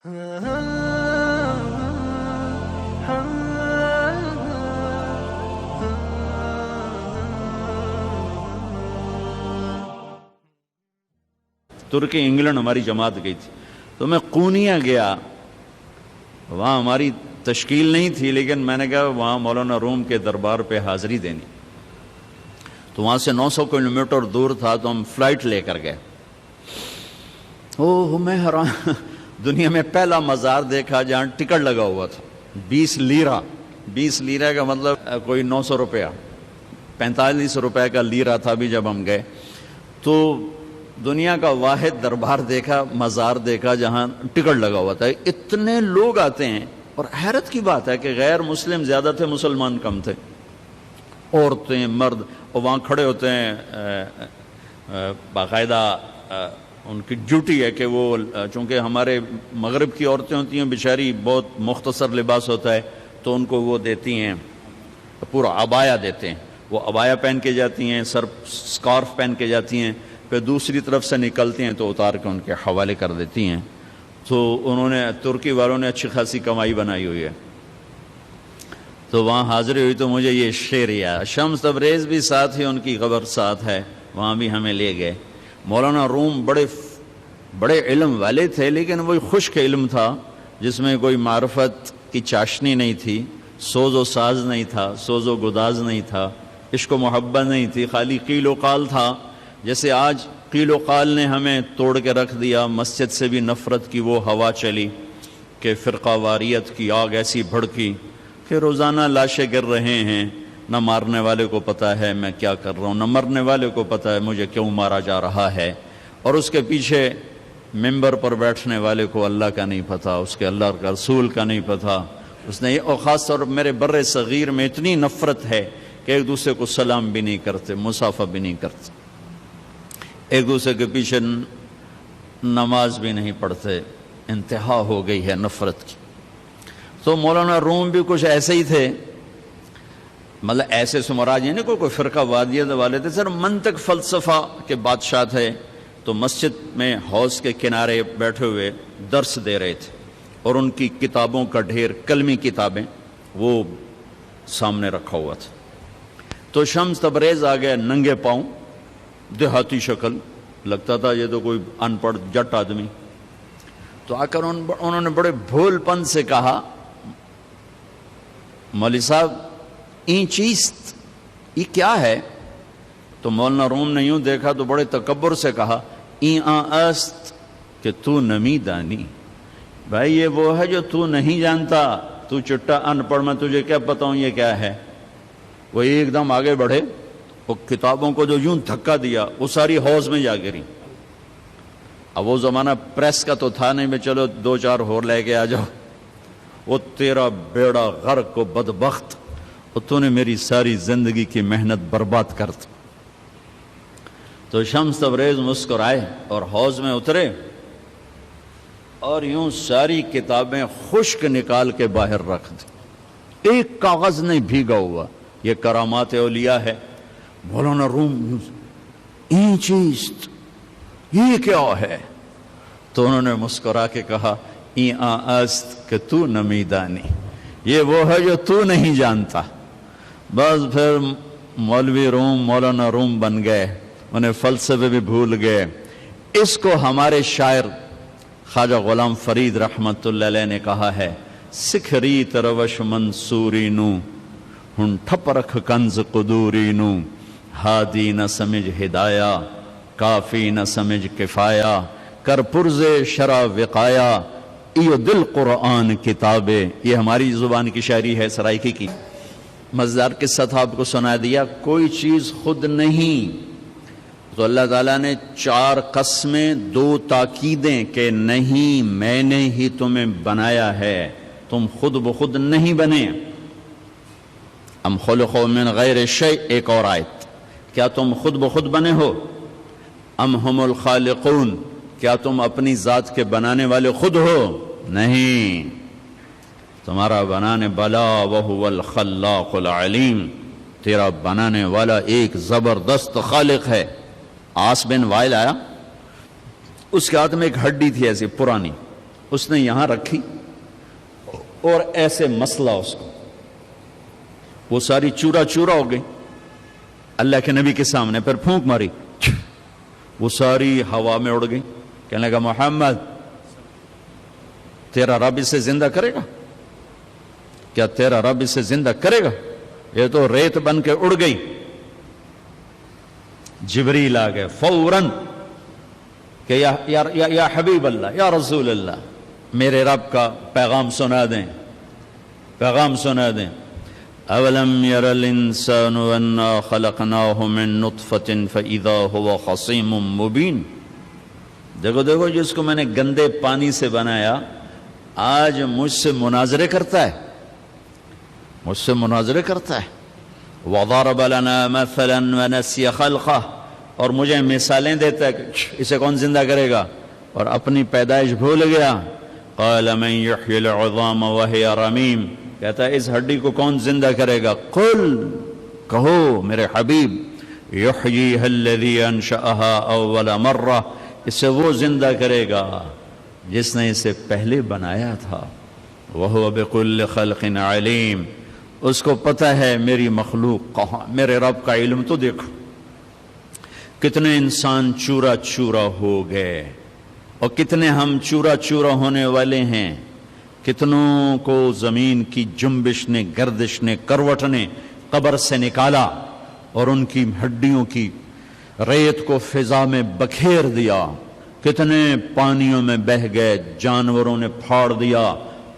ترکی England ہماری جماعت گئی تھی تو میں قونیہ گیا، وہاں ہماری تشکیل نہیں تھی، لیکن میں نے کہا وہاں مولانا روم کے دربار پہ حاضری دینی، تو وہاں سے 900 کلومیٹر دور تھا، تو ہم فلائٹ لے کر گئے۔ میں حیران، دنیا میں پہلا مزار دیکھا جہاں ٹکٹ لگا ہوا تھا 20 لیرہ، 20 لیرہ کا مطلب کوئی 900 روپیہ، 45 روپے کا لیرہ تھا بھی جب ہم گئے۔ تو دنیا کا واحد دربار دیکھا، مزار دیکھا جہاں ٹکٹ لگا ہوا تھا، اتنے لوگ آتے ہیں، اور حیرت کی بات ہے کہ غیر مسلم زیادہ تھے، مسلمان کم تھے، عورتیں مرد، اور وہاں کھڑے ہوتے ہیں، باقاعدہ ان کی ڈیوٹی ہے کہ وہ، چونکہ ہمارے مغرب کی عورتیں ہوتی ہیں بیچاری، بہت مختصر لباس ہوتا ہے، تو ان کو وہ دیتی ہیں پورا عبایا دیتے ہیں، وہ عبایا پہن کے جاتی ہیں، سر سکارف پہن کے جاتی ہیں، پھر دوسری طرف سے نکلتی ہیں تو اتار کے ان کے حوالے کر دیتی ہیں۔ تو انہوں نے، ترکی والوں نے اچھی خاصی کمائی بنائی ہوئی ہے۔ تو وہاں حاضری ہوئی تو مجھے یہ شعر یاد، شمس تبریز بھی ساتھ ہی، ان کی قبر ساتھ ہے، وہاں بھی ہمیں لے گئے۔ مولانا روم بڑے علم والے تھے، لیکن وہی خشک علم تھا جس میں کوئی معرفت کی چاشنی نہیں تھی، سوز و ساز نہیں تھا، سوز و گداز نہیں تھا، عشق و محبت نہیں تھی، خالی قیل و قال تھا۔ جیسے آج قیل و قال نے ہمیں توڑ کے رکھ دیا، مسجد سے بھی نفرت کی وہ ہوا چلی کہ فرقہ واریت کی آگ ایسی بھڑکی کہ روزانہ لاشیں گر رہے ہیں، نہ مارنے والے کو پتہ ہے میں کیا کر رہا ہوں، نہ مرنے والے کو پتہ ہے مجھے کیوں مارا جا رہا ہے، اور اس کے پیچھے ممبر پر بیٹھنے والے کو اللہ کا نہیں پتہ، اس کے اللہ کا رسول کا نہیں پتہ، اس نے، اور خاص طور پر میرے بر صغیر میں اتنی نفرت ہے کہ ایک دوسرے کو سلام بھی نہیں کرتے، مصافحہ بھی نہیں کرتے، ایک دوسرے کے پیچھے نماز بھی نہیں پڑھتے، انتہا ہو گئی ہے نفرت کی۔ تو مولانا روم بھی کچھ ایسے ہی تھے، مطلب ایسے سے مراد یہ نہیں کوئی فرقہ وادیت والے تھے، سر منطق فلسفہ کے بادشاہ تھے۔ تو مسجد میں حوض کے کنارے بیٹھے ہوئے درس دے رہے تھے، اور ان کی کتابوں کا ڈھیر، کلمی کتابیں وہ سامنے رکھا ہوا تھا۔ تو شمس تبریز آ گیا ننگے پاؤں، دیہاتی شکل، لگتا تھا یہ تو کوئی ان پڑھ جٹ آدمی۔ تو آ کر انہوں نے بڑے بھول پن سے کہا، مولوی صاحب این چیست، یہ کیا ہے؟ تو مولانا روم نے یوں دیکھا تو بڑے تکبر سے کہا، این است کہ تو نمی دانی، بھائی یہ وہ ہے جو تو نہیں جانتا، تو چٹا ان پڑھ، میں تجھے کیا بتاؤں یہ کیا ہے۔ وہ ایک دم آگے بڑھے، وہ کتابوں کو جو یوں دھکا دیا وہ ساری حوض میں جا گری۔ اب وہ زمانہ پریس کا تو تھا نہیں، میں چلو 2-4 اور لے کے آ جاؤ، وہ تیرا بیڑا غرق کو بدبخت، اور تو نے میری ساری زندگی کی محنت برباد کر دی۔ تو شمس تبریز مسکرائے اور حوض میں اترے، اور یوں ساری کتابیں خشک نکال کے باہر رکھ دی، ایک کاغذ نہیں بھیگا ہوا۔ یہ کرامات اولیاء ہے۔ مولانا روم، این چیست، یہ کیا ہے؟ تو انہوں نے مسکرا کے کہا، این است کہ تو نمیدانی، یہ وہ ہے جو تو نہیں جانتا۔ بس پھر مولوی روم مولانا روم بن گئے، انہیں فلسفے بھی بھول گئے۔ اس کو ہمارے شاعر خواجہ غلام فرید رحمت اللہ علیہ نے کہا ہے، سکھری تروش منصوری نو، ہن ٹھپ رکھ کنز قدوری نو، ہادی نہ سمجھ ہدایہ، کافی نہ سمجھ کفایہ، کر پرز شرع وقایا، ایو دل قرآن کتابے۔ یہ ہماری زبان کی شاعری ہے، سرائکی کی۔ مزدار قصہ تھا، آپ کو سنا دیا۔ کوئی چیز خود نہیں، تو اللہ تعالیٰ نے 4 قسمیں، 2 تاکیدیں کہ نہیں، میں نے ہی تمہیں بنایا ہے، تم خود بخود نہیں بنے۔ ام خلقوا من غیر شیء، ایک اور آیت، کیا تم خود بخود بنے ہو؟ ام ہم الخالقون، کیا تم اپنی ذات کے بنانے والے خود ہو؟ نہیں، تمہارا بنانے والا وہو الخلاق العلیم، تیرا بنانے والا ایک زبردست خالق ہے۔ عاص بن وائل آیا، اس کے ہاتھ میں ایک ہڈی تھی ایسی پرانی، اس نے یہاں رکھی اور ایسے مسلا اس کو، وہ ساری چورا چورا ہو گئی اللہ کے نبی کے سامنے، پھر پھونک ماری، وہ ساری ہوا میں اڑ گئی. کہنے لگا محمد تیرا رب اسے زندہ کرے گا؟ کیا تیرا رب اسے زندہ کرے گا؟ یہ تو ریت بن کے اڑ گئی. جبریل آ گئے فوراً کہ یا حبیب اللہ، یا رسول اللہ، میرے رب کا پیغام سنا دیں، پیغام سنا دیں. اولم یر الانسان انا خلقناہ من نطفۃ فاذا هو خصیم مبین. دیکھو دیکھو جس کو میں نے گندے پانی سے بنایا آج مجھ سے مناظرے کرتا ہے، مجھ سے مناظرے کرتا ہے. وضرب لنا مثلا ونسی خلقہ، اور مجھے مثالیں دیتا ہے کہ اسے کون زندہ کرے گا، اور اپنی پیدائش بھول گیا. قال من یحیی العظام وہی رمیم، کہتا ہے اس ہڈی کو کون زندہ کرے گا؟ قل، کہو میرے حبیب، یحییھا الذی انشأھا اول مرہ، اسے وہ زندہ کرے گا جس نے اسے پہلے بنایا تھا. وہو بکل خلق علیم، اس کو پتہ ہے میری مخلوق کہاں. میرے رب کا علم تو دیکھو، کتنے انسان چورا چورا ہو گئے اور کتنے ہم چورا چورا ہونے والے ہیں. کتنوں کو زمین کی جنبش نے، گردش نے، کروٹ نے قبر سے نکالا اور ان کی ہڈیوں کی ریت کو فضا میں بکھیر دیا. کتنے پانیوں میں بہہ گئے، جانوروں نے پھاڑ دیا،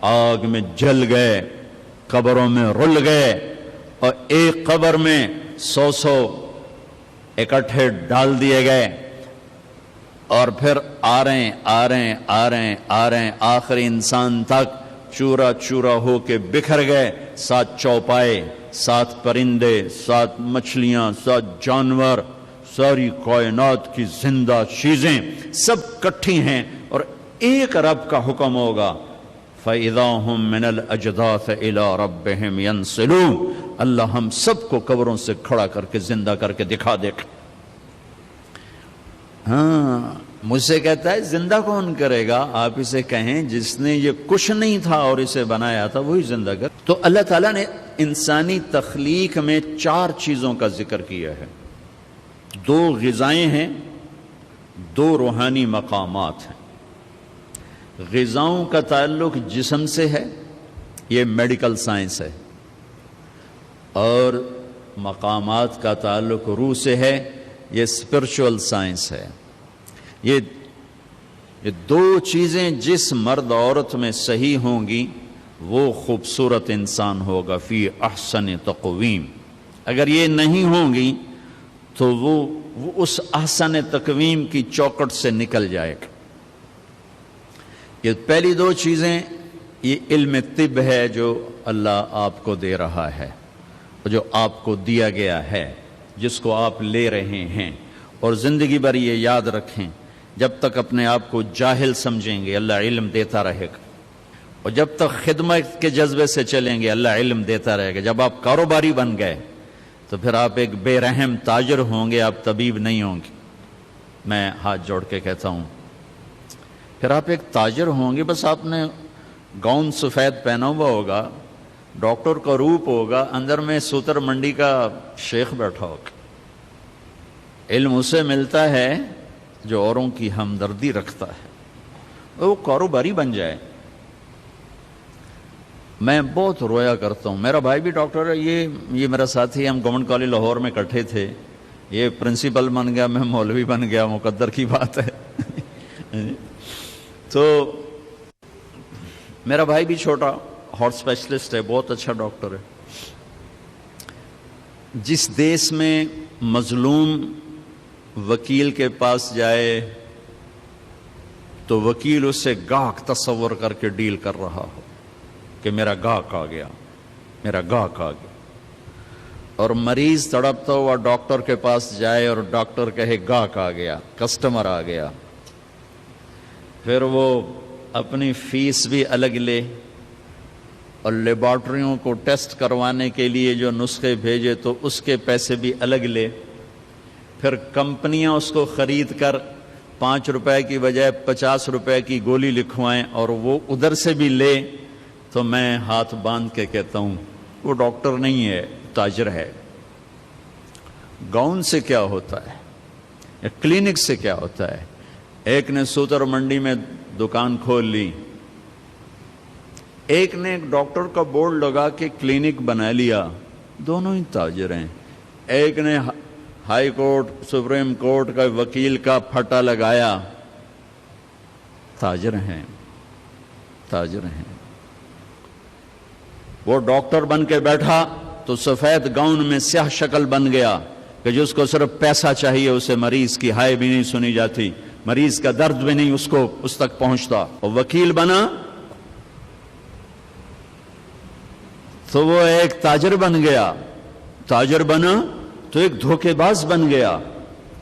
آگ میں جل گئے، قبروں میں رل گئے، اور ایک قبر میں 100 اکٹھے ڈال دیے گئے. اور پھر آ رہے ہیں آخری انسان تک چورا چورا ہو کے بکھر گئے. 7 چوپائے، 7 پرندے، 7 مچھلیاں، 7 جانور، ساری کائنات کی زندہ چیزیں سب کٹھی ہیں، اور ایک رب کا حکم ہوگا فَإِذَا هُم مِّنَ الْأَجْدَاثِ إِلَىٰ رَبِّهِمْ يَنْسِلُونَ. اللہ ہم سب کو قبروں سے کھڑا کر کے زندہ کر کے دکھا دے. ہاں مجھ سے کہتا ہے زندہ کون کرے گا؟ آپ اسے کہیں جس نے یہ کچھ نہیں تھا اور اسے بنایا تھا وہی زندہ کر. تو اللہ تعالیٰ نے انسانی تخلیق میں 4 چیزوں کا ذکر کیا ہے. 2 غذائیں ہیں، 2 روحانی مقامات ہیں. غذاؤں کا تعلق جسم سے ہے، یہ میڈیکل سائنس ہے، اور مقامات کا تعلق روح سے ہے، یہ اسپرچول سائنس ہے. یہ 2 چیزیں جس مرد عورت میں صحیح ہوں گی وہ خوبصورت انسان ہوگا، فی احسن تقویم. اگر یہ نہیں ہوں گی تو وہ اس احسن تقویم کی چوکٹ سے نکل جائے گا. یہ پہلی 2 چیزیں، یہ علم طب ہے جو اللہ آپ کو دے رہا ہے، جو آپ کو دیا گیا ہے، جس کو آپ لے رہے ہیں. اور زندگی بھر یہ یاد رکھیں، جب تک اپنے آپ کو جاہل سمجھیں گے اللہ علم دیتا رہے گا، اور جب تک خدمت کے جذبے سے چلیں گے اللہ علم دیتا رہے گا. جب آپ کاروباری بن گئے تو پھر آپ ایک بے رحم تاجر ہوں گے، آپ طبیب نہیں ہوں گے. میں ہاتھ جوڑ کے کہتا ہوں، پھر آپ ایک تاجر ہوں گے. بس آپ نے گاؤن سفید پہنا ہوا ہوگا، ڈاکٹر کا روپ ہوگا، اندر میں سوتر منڈی کا شیخ بیٹھا ہوگا. علم اسے ملتا ہے جو اوروں کی ہمدردی رکھتا ہے، وہ کاروباری بن جائے. میں بہت رویا کرتا ہوں. میرا بھائی بھی ڈاکٹر ہے، یہ میرا ساتھی، ہم گورنمنٹ کالج لاہور میں اکٹھے تھے. یہ پرنسپل بن گیا، میں مولوی بن گیا، مقدر کی بات ہے. تو میرا بھائی بھی چھوٹا ہارٹ اسپیشلسٹ ہے، بہت اچھا ڈاکٹر ہے. جس دیس میں مظلوم وکیل کے پاس جائے تو وکیل اس سے گاہک تصور کر کے ڈیل کر رہا ہو کہ میرا گاہک آ گیا، میرا گاہک آ گیا. اور مریض تڑپتا ہوا ڈاکٹر کے پاس جائے اور ڈاکٹر کہے گاہک آ گیا، کسٹمر آ گیا. پھر وہ اپنی فیس بھی الگ لے اور لیبارٹریوں کو ٹیسٹ کروانے کے لیے جو نسخے بھیجے تو اس کے پیسے بھی الگ لے. پھر کمپنیاں اس کو خرید کر 5 روپے کی بجائے 50 روپے کی گولی لکھوائیں اور وہ ادھر سے بھی لے تو میں ہاتھ باندھ کے کہتا ہوں وہ ڈاکٹر نہیں ہے، تاجر ہے۔ گاؤن سے کیا ہوتا ہے، کلینک سے کیا ہوتا ہے؟ ایک نے سوتر منڈی میں دکان کھول لی، ایک نے ایک ڈاکٹر کا بورڈ لگا کے کلینک بنا لیا، دونوں ہی تاجر ہیں۔ ایک نے ہائی کورٹ سپریم کورٹ کا وکیل کا پھٹا لگایا، تاجر ہیں، تاجر ہیں۔ وہ ڈاکٹر بن کے بیٹھا تو سفید گاؤن میں سیاہ شکل بن گیا کہ جس کو صرف پیسہ چاہیے، اسے مریض کی ہائے بھی نہیں سنی جاتی، مریض کا درد بھی نہیں اس تک پہنچتا۔ اور وکیل بنا تو وہ ایک تاجر بن گیا، تاجر بنا تو ایک دھوکے باز بن گیا،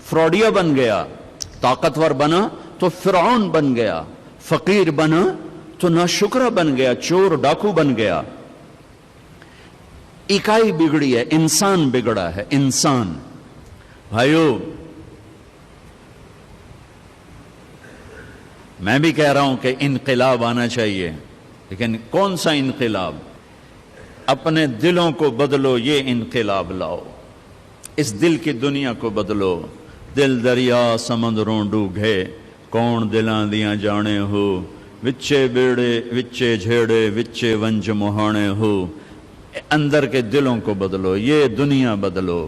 فراڈیا بن گیا، طاقتور بنا تو فرعون بن گیا، فقیر بنا تو ناشکرا بن گیا، چور ڈاکو بن گیا۔ اکائی بگڑی ہے، انسان بگڑا ہے، انسان۔ بھائیو، میں بھی کہہ رہا ہوں کہ انقلاب آنا چاہیے، لیکن کون سا انقلاب؟ اپنے دلوں کو بدلو، یہ انقلاب لاؤ، اس دل کی دنیا کو بدلو۔ دل دریا سمندروں ڈوبے، کون دلاں دیاں جانے ہو، وچے بیڑے وچے جھیڑے وچے ونج مہانے ہو۔ اندر کے دلوں کو بدلو، یہ دنیا بدلو۔